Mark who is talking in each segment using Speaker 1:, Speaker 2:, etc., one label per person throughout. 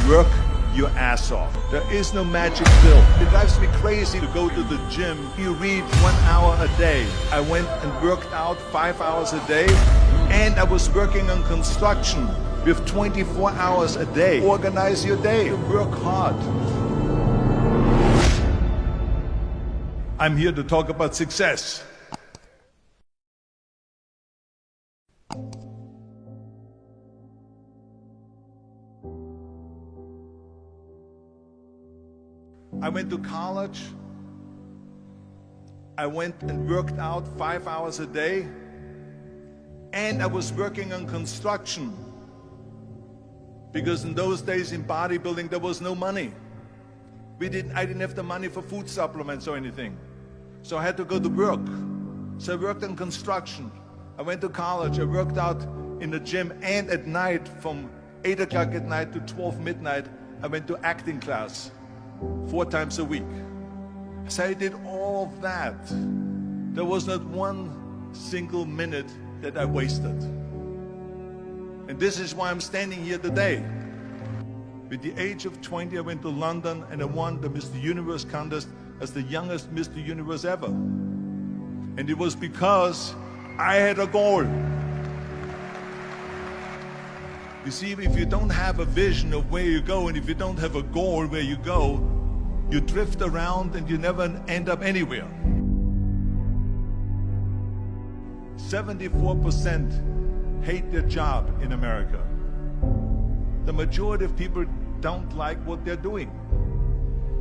Speaker 1: Work your ass off. There is no magic pill. It drives me crazy to go to the gym. You read 1 hour a day. I went and worked out 5 hours a day, and I was working on construction with 24 hours a day. Organize your day. Work hard. I'm here to talk about success. I went to college. I went and worked out 5 hours a day, and I was working on construction, because in those days in bodybuilding there was no money. I didn't have the money for food supplements or anything, so I had to go to work. So I worked on construction. I went to college. I worked out in the gym, and at night from 8 o'clock at night to 12 midnight I went to acting class 4 times a week. So I did all of that. There was not one single minute that I wasted. And this is why I'm standing here today. With the age of 20, I went to London and I won the Mr. Universe contest as the youngest Mr. Universe ever. And it was because I had a goal. You see, if you don't have a vision of where you go, and if you don't have a goal where you go, you drift around and you never end up anywhere. 74% hate their job in America. The majority of people don't like what they're doing,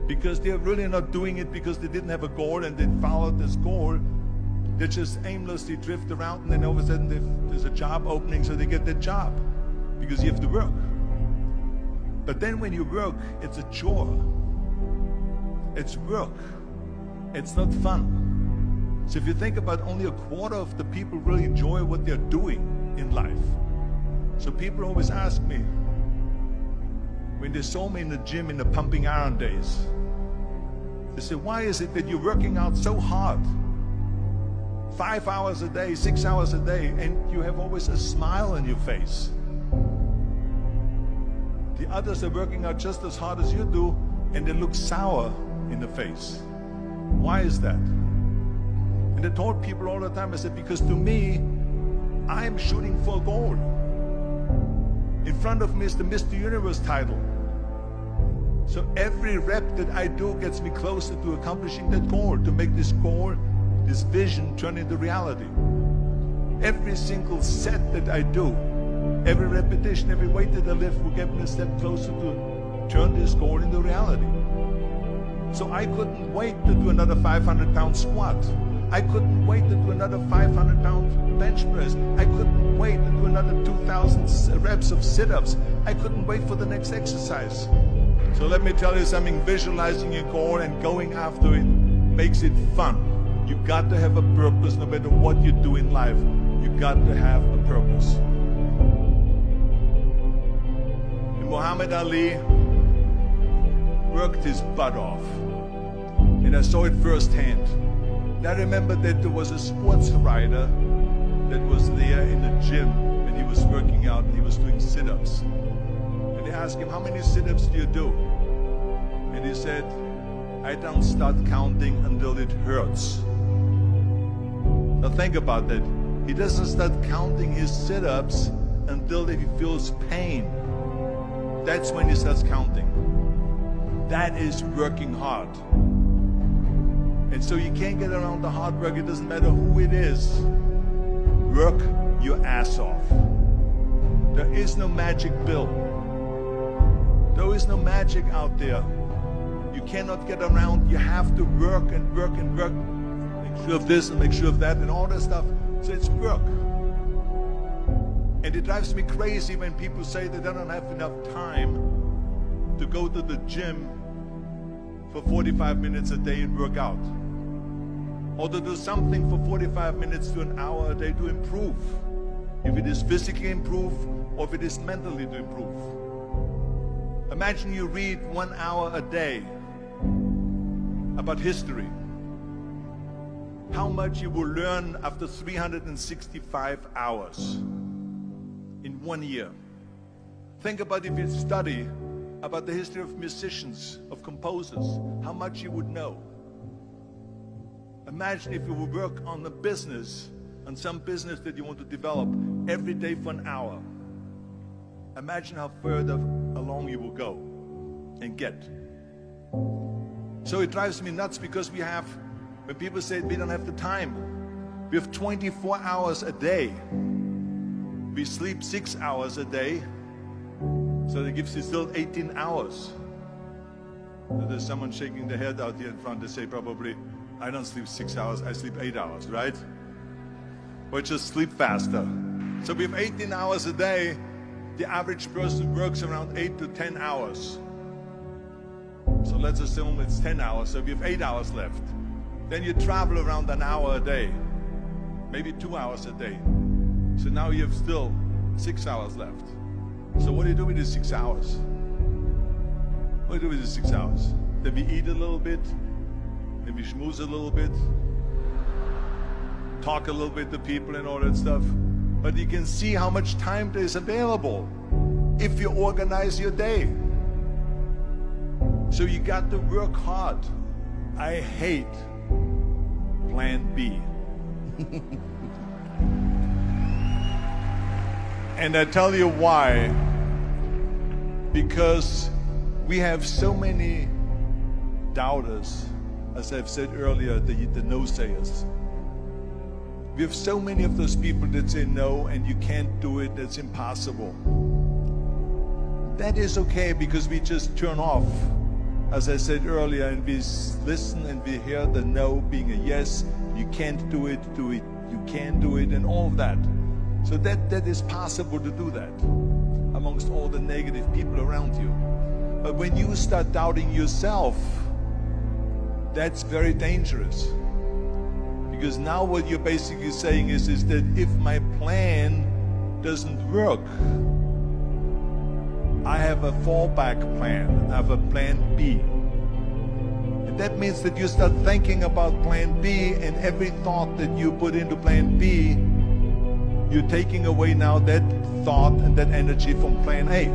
Speaker 1: because they're really not doing it because they didn't have a goal and they followed this goal. They just aimlessly drift around, and then all of a sudden there's a job opening, so they get that job because you have to work. But then when you work, it's a chore. It's work. It's not fun. So if you think about, only a quarter of the people really enjoy what they're doing in life. So people always ask me, when they saw me in the gym in the pumping iron days, they say, why is it that you're working out so hard? 5 hours a day, 6 hours a day, and you have always a smile on your face. The others are working out just as hard as you do, and they look sour in the face. Why is that? And I told people all the time, I said, because to me, I'm shooting for a goal. In front of me is the Mr. Universe title. So every rep that I do gets me closer to accomplishing that goal, to make this goal, this vision, turn into reality. Every single set that I do, every repetition, every weight that I lift will get me a step closer to turn this goal into reality. So I couldn't wait to do another 500-pound squat. I couldn't wait to do another 500-pound bench press. I couldn't wait to do another 2,000 reps of sit-ups. I couldn't wait for the next exercise. So let me tell you something, visualizing your goal and going after it makes it fun. You got to have a purpose no matter what you do in life. You got to have a purpose. And Muhammad Ali worked his butt off, and I saw it firsthand. And I remember that there was a sports writer that was there in the gym when he was working out and he was doing sit-ups. And they asked him, how many sit-ups do you do? And he said, I don't start counting until it hurts. Now think about that. He doesn't start counting his sit-ups until he feels pain. That's when he starts counting. That is working hard. And so you can't get around the hard work. It doesn't matter who it is. Work your ass off. There is no magic pill. There is no magic out there. You cannot get around. You have to work and work and work. Make sure of this and make sure of that and all that stuff. So it's work. And it drives me crazy when people say that they don't have enough time to go to the gym for 45 minutes a day and work out, or to do something for 45 minutes to an hour a day to improve, if it is physically improve or if it is mentally to improve. Imagine you read 1 hour a day about history. How much you will learn after 365 hours in 1 year. Think about if you study about the history of musicians, of composers, how much you would know. Imagine if you would work on a business, on some business that you want to develop every day for an hour. Imagine how further along you will go and get. So it drives me nuts because when people say we don't have the time, we have 24 hours a day. We sleep 6 hours a day, so that gives you still 18 hours. So there's someone shaking their head out here in front to say probably, I don't sleep 6 hours, I sleep 8 hours, right? Or just sleep faster. So we have 18 hours a day. The average person works around 8 to 10 hours. So let's assume it's 10 hours, so we have 8 hours left. Then you travel around an hour a day, maybe 2 hours a day. So now you have still 6 hours left. So what do you do with these 6 hours? What do you do with these 6 hours? Then we eat a little bit, maybe schmooze a little bit, talk a little bit to people and all that stuff. But you can see how much time there is available if you organize your day. So you got to work hard. I hate plan B. And I tell you why. Because we have so many doubters, as I've said earlier, the no-sayers. We have so many of those people that say no and you can't do it, it's impossible. That is okay because we just turn off, as I said earlier, and we listen and we hear the no being a yes. You can't do it, you can do it, and all of that. So that is possible to do that amongst all the negative people around you. But when you start doubting yourself, that's very dangerous. Because now what you're basically saying is that if my plan doesn't work, I have a fallback plan, I have a plan B. And that means that you start thinking about plan B, and every thought that you put into plan B, you're taking away now that thought and that energy from plan A.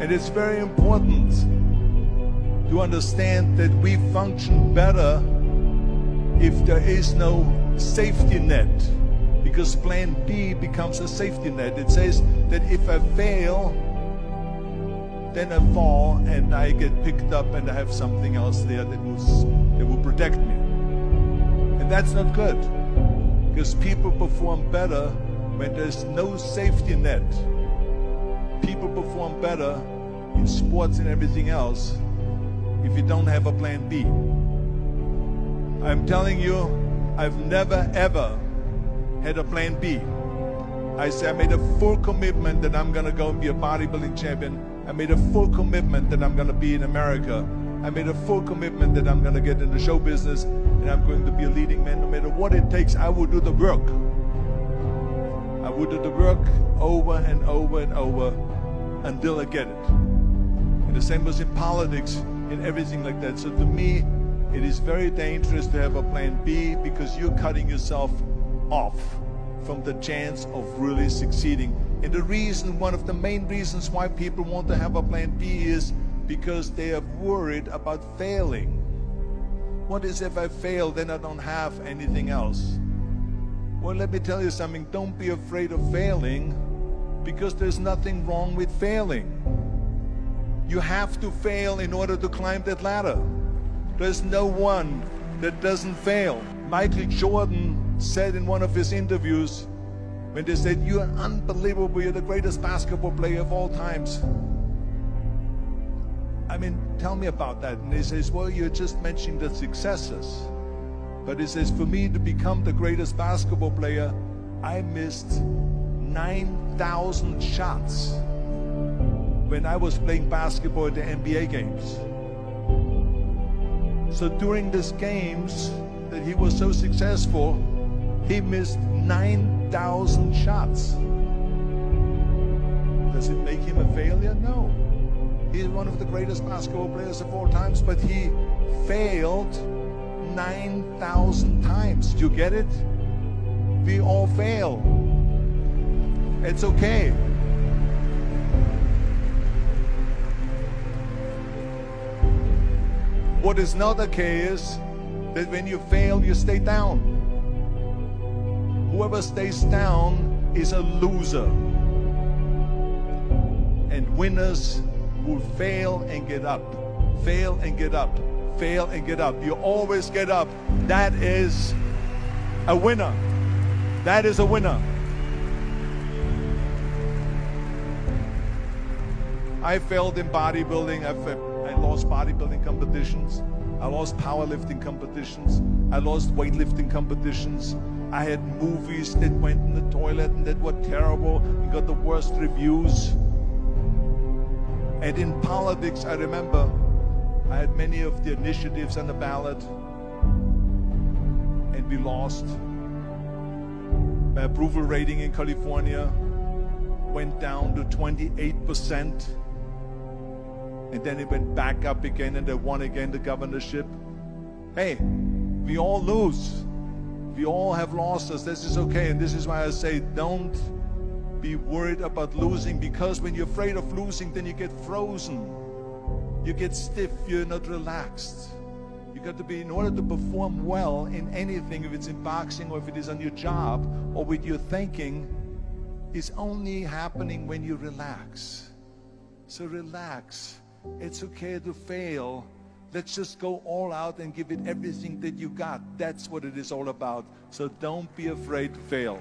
Speaker 1: And it's very important to understand that we function better if there is no safety net, because plan B becomes a safety net. It says that if I fail, then I fall and I get picked up and I have something else there that will protect me. And that's not good, because people perform better when there's no safety net. People perform better in sports and everything else if you don't have a plan B. I'm telling you, I've never ever had a plan B. I made a full commitment that I'm gonna go and be a bodybuilding champion. I made a full commitment that I'm gonna be in America. I made a full commitment that I'm gonna get in the show business and I'm going to be a leading man. No matter what it takes, I will do the work. I will do the work over and over and over until I get it. And the same was in politics and everything like that. So to me, it is very dangerous to have a plan B, because you're cutting yourself off from the chance of really succeeding. And the reason, one of the main reasons why people want to have a plan B is because they are worried about failing. What is if I fail, then I don't have anything else? Well, let me tell you something. Don't be afraid of failing, because there's nothing wrong with failing. You have to fail in order to climb that ladder. There's no one that doesn't fail. Michael Jordan said in one of his interviews, when they said, "You're unbelievable, you're the greatest basketball player of all times." I mean, tell me about that. And he says, well, you're just mentioning the successes. But he says, for me to become the greatest basketball player, I missed 9,000 shots when I was playing basketball at the NBA games. So during these games that he was so successful, he missed 9,000 shots. Does it make him a failure? No. He's one of the greatest basketball players of all times, but he failed 9,000 times. Do you get it? We all fail. It's okay. What is not okay is that when you fail, you stay down. Whoever stays down is a loser. And winners will fail and get up. Fail and get up. Fail and get up. You always get up. That is a winner. That is a winner. I failed in bodybuilding. I lost bodybuilding competitions. I lost powerlifting competitions. I lost weightlifting competitions. I had movies that went in the toilet and that were terrible and got the worst reviews. And in politics, I remember I had many of the initiatives on the ballot, and we lost. My approval rating in California went down to 28%, and then it went back up again, and I won again the governorship. Hey, we all lose. We all have losses. This is okay, and this is why I say don't be worried about losing, because when you're afraid of losing, then you get frozen. You get stiff, you're not relaxed. You got to be, in order to perform well in anything, if it's in boxing or if it is on your job or with your thinking, is only happening when you relax. So relax. It's okay to fail. Let's just go all out and give it everything that you got. That's what it is all about. So don't be afraid to fail.